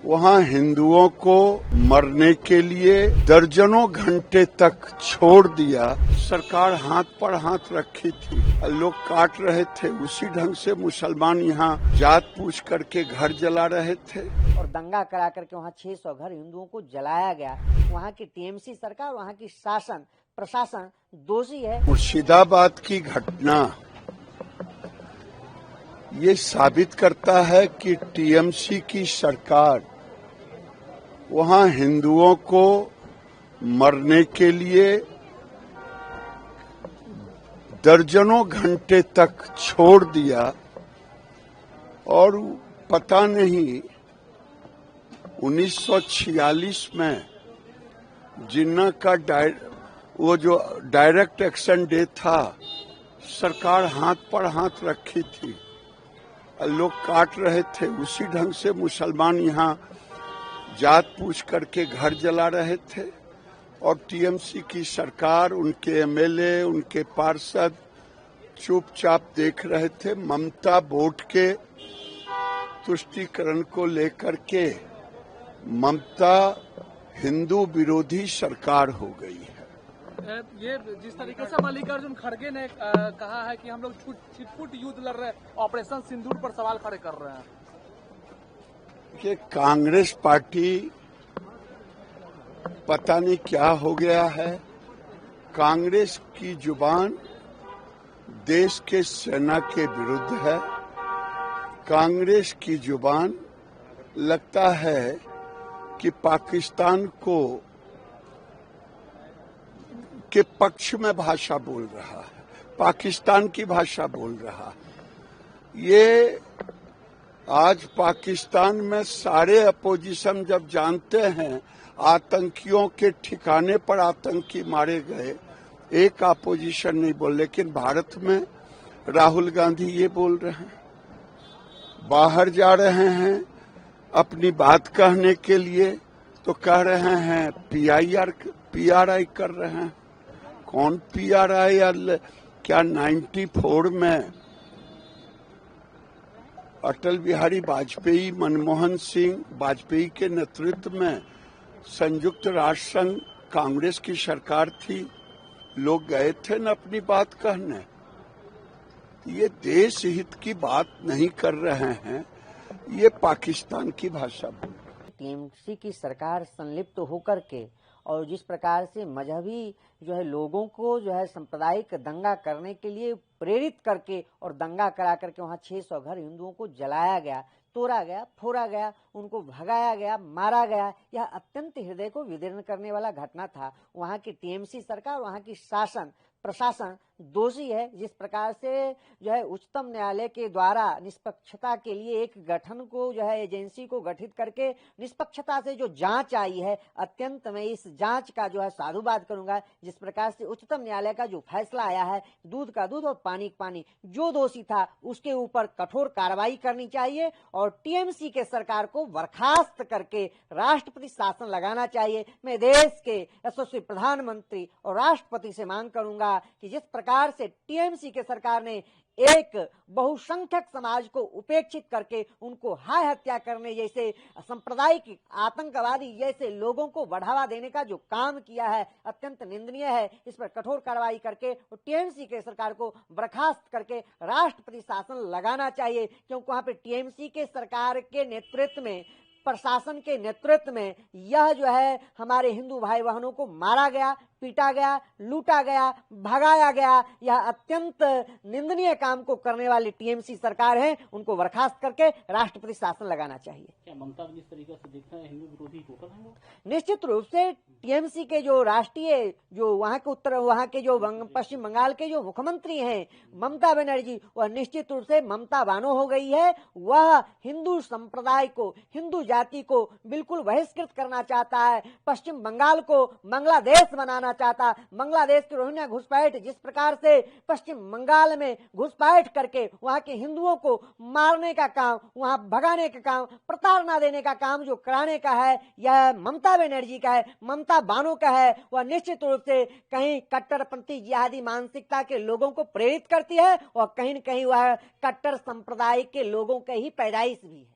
वहां हिंदुओं को मरने के लिए दर्जनों घंटे तक छोड़ दिया। सरकार हाथ पर हाथ रखी थी, लोग काट रहे थे। उसी ढंग से मुसलमान यहाँ जात पूछ करके घर जला रहे थे और दंगा करा करके वहाँ 600 घर हिंदुओं को जलाया गया। वहाँ की टीएमसी सरकार, वहाँ की शासन प्रशासन दोषी है। मुर्शिदाबाद की घटना ये साबित करता है कि टीएमसी की सरकार वहां हिंदुओं को मरने के लिए दर्जनों घंटे तक छोड़ दिया। और पता नहीं 1946 में जिन्ना का वो जो डायरेक्ट एक्शन डे था, सरकार हाथ पर हाथ रखी थी, लोग काट रहे थे। उसी ढंग से मुसलमान यहाँ जात पूछ करके घर जला रहे थे और टीएमसी की सरकार, उनके एमएलए, उनके पार्षद चुपचाप देख रहे थे। ममता बोर्ड के तुष्टीकरण को लेकर के ममता हिंदू विरोधी सरकार हो गई है। ये जिस तरीके से मल्लिकार्जुन खड़गे ने कहा है कि हम लोग छिटपुट युद्ध लड़ रहे हैं, ऑपरेशन सिंदूर पर सवाल खड़े कर रहे हैं। ये कांग्रेस पार्टी पता नहीं क्या हो गया है। कांग्रेस की जुबान देश के सेना के विरुद्ध है। कांग्रेस की जुबान लगता है कि पाकिस्तान के पक्ष में भाषा बोल रहा है, पाकिस्तान की भाषा बोल रहा है। ये आज पाकिस्तान में सारे अपोजिशन जब जानते हैं आतंकियों के ठिकाने पर आतंकी मारे गए, एक अपोजिशन नहीं बोल, लेकिन भारत में राहुल गांधी ये बोल रहे हैं, बाहर जा रहे हैं अपनी बात कहने के लिए तो कह रहे हैं पीआरआई कर रहे हैं। कौन पीआरआई? क्या 94 में अटल बिहारी वाजपेयी, मनमोहन सिंह वाजपेयी के नेतृत्व में संयुक्त राष्ट्र संघ कांग्रेस की सरकार थी, लोग गए थे न अपनी बात कहने। ये देश हित की बात नहीं कर रहे हैं, ये पाकिस्तान की भाषा बोल रहे हैं। टीएमसी की सरकार संलिप्त होकर के और जिस प्रकार से मजहबी जो है लोगों को जो है सांप्रदायिक दंगा करने के लिए प्रेरित करके और दंगा करा करके वहाँ 600 घर हिंदुओं को जलाया गया, तोड़ा गया, फोड़ा गया, उनको भगाया गया, मारा गया, यह अत्यंत हृदय को विदीर्ण करने वाला घटना था। वहाँ की टीएमसी सरकार, वहाँ की शासन प्रशासन दोषी है। जिस प्रकार से जो है उच्चतम न्यायालय के द्वारा निष्पक्षता के लिए एक गठन को जो है एजेंसी को गठित करके निष्पक्षता से जो जांच आई है, अत्यंत मैं इस जांच का जो है साधुवाद करूंगा। जिस प्रकार से उच्चतम न्यायालय का जो फैसला आया है, दूध का दूध और पानी का पानी, जो दोषी था उसके ऊपर कठोर कार्रवाई करनी चाहिए और टीएमसी के सरकार को बर्खास्त करके राष्ट्रपति शासन लगाना चाहिए। मैं देश के यशस्वी प्रधानमंत्री और राष्ट्रपति से मांग करूंगा कि जिस प्रकार से टीएमसी के सरकार ने एक बहुसंख्यक समाज को उपेक्षित करके उनको हाय हत्या करने जैसे सांप्रदायिक आतंकवादी जैसे लोगों को बढ़ावा देने का जो काम किया है, अत्यंत निंदनीय है। इस पर कठोर कार्रवाई करके और टीएमसी के सरकार को बर्खास्त करके राष्ट्रपति शासन लगाना चाहिए, क्योंकि वहां पे टीएमसी के सरकार के नेतृत्व में, प्रशासन के नेतृत्व में यह जो है हमारे हिंदू भाई बहनों को मारा गया, पीटा गया, लूटा गया, भगाया गया। यह अत्यंत निंदनीय काम को करने वाली टीएमसी सरकार है, उनको बर्खास्त करके राष्ट्रपति शासन लगाना चाहिए। क्या ममता जिस तरीके से देखते हैं हिंदू विरोधी होकर है? निश्चित रूप से टीएमसी के जो राष्ट्रीय जो वहाँ के जो पश्चिम बंगाल के जो मुख्यमंत्री हैं ममता बनर्जी, वह निश्चित रूप से ममता बानो हो गई है। वह हिंदू संप्रदाय को, हिंदू जाति को बिल्कुल बहिष्कृत करना चाहता है। पश्चिम बंगाल को बांग्लादेश बनाना चाहता, बांग्लादेश के रोहिंग्या घुसपैठ, जिस प्रकार से पश्चिम बंगाल में घुसपैठ करके वहां के हिंदुओं को मारने का काम, वहां भगाने का काम, प्रताड़ना देने का काम जो कराने का है, यह ममता बनर्जी का है, ममता बानो का है। वह निश्चित रूप से कहीं कट्टरपंथी जिहादी मानसिकता के लोगों को प्रेरित करती है और कहीं न कहीं वह कट्टर संप्रदाय के लोगों की ही पैदाइश भी है।